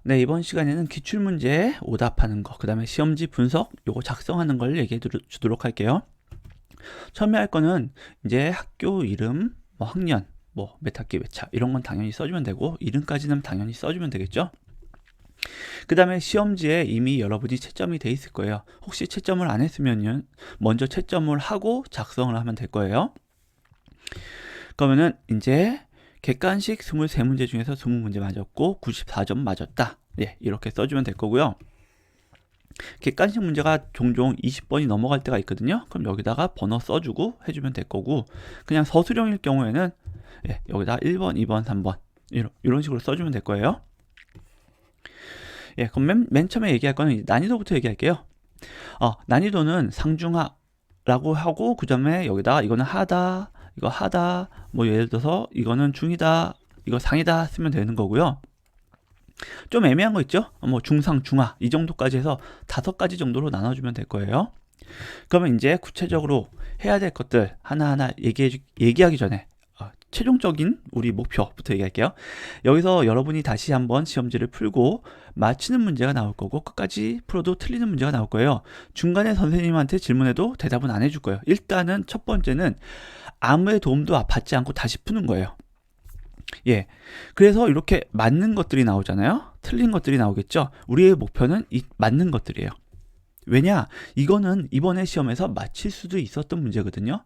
네, 이번 시간에는 기출문제 오답하는 거, 그 다음에 시험지 분석, 요거 작성하는 걸 얘기해 주도록 할게요. 처음에 할 거는 이제 학교 이름, 뭐 학년, 뭐 몇 학기 몇 차, 이런 건 당연히 써주면 되고, 이름까지는 당연히 써주면 되겠죠. 그 다음에 시험지에 이미 여러분이 채점이 돼 있을 거예요. 혹시 채점을 안 했으면 먼저 채점을 하고 작성을 하면 될 거예요. 그러면은 이제 객관식 23문제 중에서 20문제 맞았고 94점 맞았다. 예, 이렇게 써주면 될 거고요. 객관식 문제가 종종 20번이 넘어갈 때가 있거든요. 그럼 여기다가 번호 써주고 해주면 될 거고, 그냥 서술형일 경우에는 예, 여기다 1번, 2번, 3번 이런 식으로 써주면 될 거예요. 예, 그럼 맨 처음에 얘기할 거는 난이도부터 얘기할게요. 난이도는 상중하라고 하고, 그 다음에 여기다가 이거는 하다, 이거 하다, 뭐 예를 들어서 이거는 중이다, 이거 상이다 쓰면 되는 거고요. 좀 애매한 거 있죠? 뭐 중상, 중하 이 정도까지 해서 5가지 정도로 나눠주면 될 거예요. 그러면 이제 구체적으로 해야 될 것들 하나하나 얘기하기 전에 최종적인 우리 목표부터 얘기할게요. 여기서 여러분이 다시 한번 시험지를 풀고 맞히는 문제가 나올 거고, 끝까지 풀어도 틀리는 문제가 나올 거예요. 중간에 선생님한테 질문해도 대답은 안 해줄 거예요. 일단은 첫 번째는 아무의 도움도 받지 않고 다시 푸는 거예요. 예, 그래서 이렇게 맞는 것들이 나오잖아요. 틀린 것들이 나오겠죠. 우리의 목표는 이 맞는 것들이에요. 왜냐? 이거는 이번에 시험에서 맞힐 수도 있었던 문제거든요.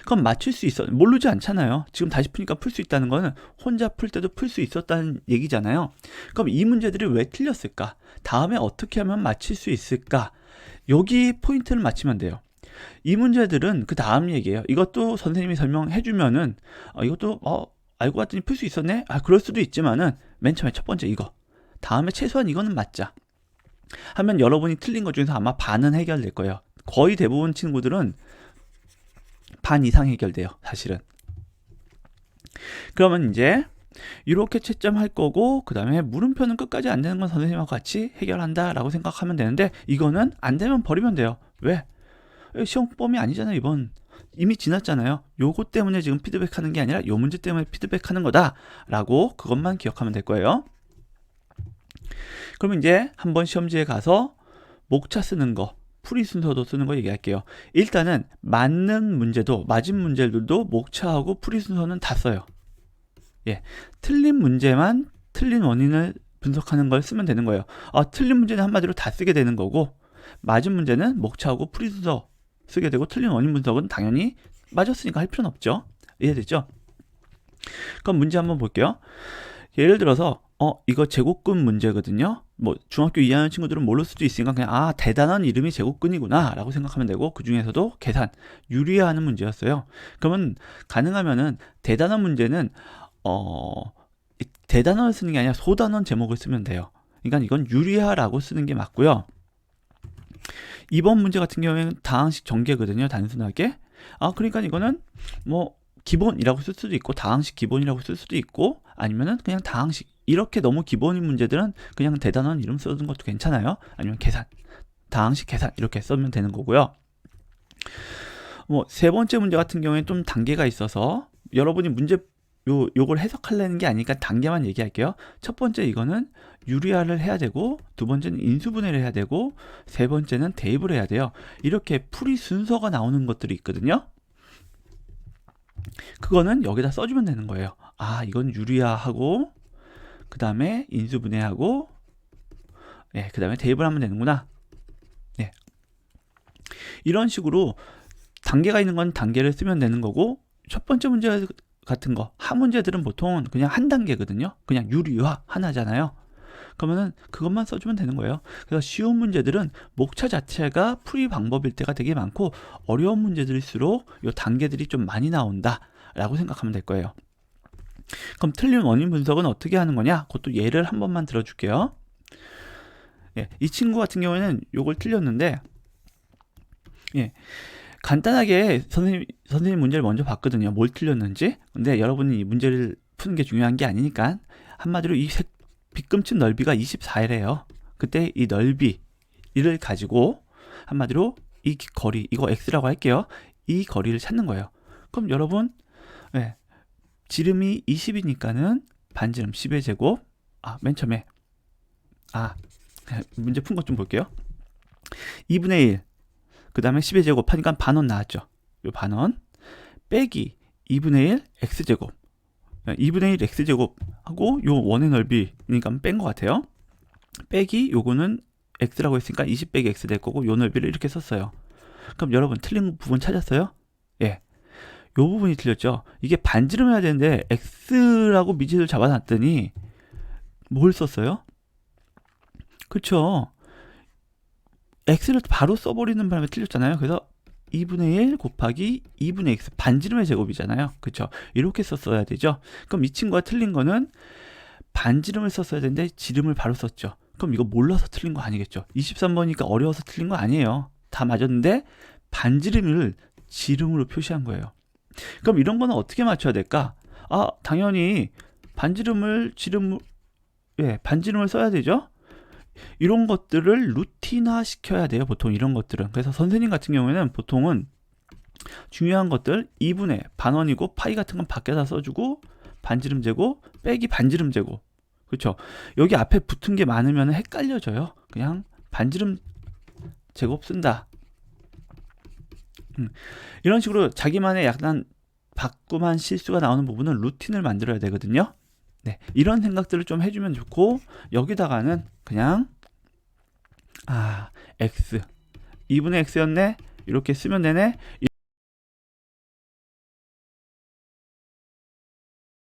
그럼 맞출 수 있어, 모르지 않잖아요. 지금 다시 푸니까 풀 수 있다는 거는 혼자 풀 때도 풀 수 있었다는 얘기잖아요. 그럼 이 문제들이 왜 틀렸을까? 다음에 어떻게 하면 맞힐 수 있을까? 여기 포인트를 맞히면 돼요. 이 문제들은 그 다음 얘기예요. 이것도 선생님이 설명해 주면은 이것도 알고 봤더니 풀 수 있었네? 그럴 수도 있지만은 맨 처음에 첫 번째 이거, 다음에 최소한 이거는 맞자 하면 여러분이 틀린 것 중에서 아마 반은 해결될 거예요. 거의 대부분 친구들은 반 이상 해결돼요, 사실은. 그러면 이제 이렇게 채점할 거고, 그 다음에 물음표는 끝까지 안 되는 건 선생님하고 같이 해결한다 라고 생각하면 되는데, 이거는 안 되면 버리면 돼요. 왜? 시험범위 아니잖아요. 이번 이미 지났잖아요. 요거 때문에 지금 피드백하는 게 아니라 요 문제 때문에 피드백하는 거다 라고 그것만 기억하면 될 거예요. 그러면 이제 한번 시험지에 가서 목차 쓰는 거, 풀이 순서도 쓰는 거 얘기할게요. 일단은 맞는 문제도, 맞은 문제들도 목차하고 풀이 순서는 다 써요. 예, 틀린 문제만 틀린 원인을 분석하는 걸 쓰면 되는 거예요. 틀린 문제는 한마디로 다 쓰게 되는 거고, 맞은 문제는 목차하고 풀이 순서 쓰게 되고, 틀린 원인 분석은 당연히 맞았으니까 할 필요는 없죠. 이해됐죠? 그럼 문제 한번 볼게요. 예를 들어서 이거 제곱근 문제거든요. 뭐 중학교 2학년 친구들은 모를 수도 있으니까 그냥 대단한 이름이 제곱근이구나 라고 생각하면 되고, 그 중에서도 계산, 유리화하는 문제였어요. 그러면 가능하면은 대단한 문제는 대단원을 쓰는 게 아니라 소단원 제목을 쓰면 돼요. 그러니까 이건 유리화라고 쓰는 게 맞고요. 이번 문제 같은 경우에는 다항식 전개거든요, 단순하게. 그러니까 이거는 뭐 기본이라고 쓸 수도 있고, 다항식 기본이라고 쓸 수도 있고, 아니면은 그냥 다항식, 이렇게 너무 기본인 문제들은 그냥 대단원 이름 쓰는 것도 괜찮아요. 아니면 계산, 다항식 계산 이렇게 쓰면 되는 거고요. 뭐 세 번째 문제 같은 경우에는 좀 단계가 있어서 여러분이 문제 요걸 해석하려는 게 아니니까 단계만 얘기할게요. 첫 번째 이거는 유리화를 해야 되고, 두 번째는 인수분해를 해야 되고, 세 번째는 대입을 해야 돼요. 이렇게 풀이 순서가 나오는 것들이 있거든요. 그거는 여기다 써주면 되는 거예요. 이건 유리화하고, 그 다음에 인수분해하고, 그 다음에 대입을 하면 되는구나. 이런 식으로 단계가 있는 건 단계를 쓰면 되는 거고, 첫 번째 문제 같은 거, 하 문제들은 보통 그냥 한 단계거든요. 그냥 유리화 하나잖아요. 그러면은 그것만 써주면 되는 거예요. 그래서 쉬운 문제들은 목차 자체가 풀이 방법일 때가 되게 많고, 어려운 문제들일수록 이 단계들이 좀 많이 나온다 라고 생각하면 될 거예요. 그럼 틀린 원인 분석은 어떻게 하는 거냐? 그것도 예를 한 번만 들어줄게요. 이 친구 같은 경우에는 요걸 틀렸는데, 간단하게 선생님 문제를 먼저 봤거든요. 뭘 틀렸는지. 근데 여러분이 이 문제를 푸는 게 중요한 게 아니니까, 한마디로 이 빗금친 넓이가 24이래요. 그때 이 넓이를 가지고 한마디로 이 거리, 이거 x라고 할게요. 이 거리를 찾는 거예요. 그럼 여러분, 지름이 20이니까는 반지름 10의 제곱, 맨 처음에 문제 푼 것 좀 볼게요. 2분의 1, 그 다음에 10의 제곱 하니까 반원 나왔죠. 요 반원 빼기 2분의 1 x제곱, 2분의 1 x제곱 하고 요 원의 넓이니까 뺀 것 같아요. 빼기 요거는 x라고 했으니까 20 빼기 x 될 거고, 요 넓이를 이렇게 썼어요. 그럼 여러분 틀린 부분 찾았어요? 예, 요 부분이 틀렸죠. 이게 반지름 해야 되는데 x라고 미지를 잡아놨더니 뭘 썼어요? 그쵸, x를 바로 써버리는 바람에 틀렸잖아요. 그래서 2분의 1 곱하기 2분의 x, 반지름의 제곱이잖아요. 그쵸, 이렇게 썼어야 되죠. 그럼 이 친구가 틀린 거는 반지름을 썼어야 되는데 지름을 바로 썼죠. 그럼 이거 몰라서 틀린 거 아니겠죠. 23번이니까 어려워서 틀린 거 아니에요. 다 맞았는데 반지름을 지름으로 표시한 거예요. 그럼 이런 거는 어떻게 맞춰야 될까? 당연히 반지름을 반지름을 써야 되죠. 이런 것들을 루틴화 시켜야 돼요. 보통 이런 것들은. 그래서 선생님 같은 경우에는 보통은 중요한 것들 2분의 반원이고 파이 같은 건 밖에다 써주고, 반지름 제곱 빼기 반지름 제곱. 그렇죠. 여기 앞에 붙은 게 많으면 헷갈려져요. 그냥 반지름 제곱 쓴다. 이런 식으로 자기만의 약간 바꿈한 실수가 나오는 부분은 루틴을 만들어야 되거든요. 네, 이런 생각들을 좀 해주면 좋고, 여기다가는 그냥 x 2분의 x였네 이렇게 쓰면 되네.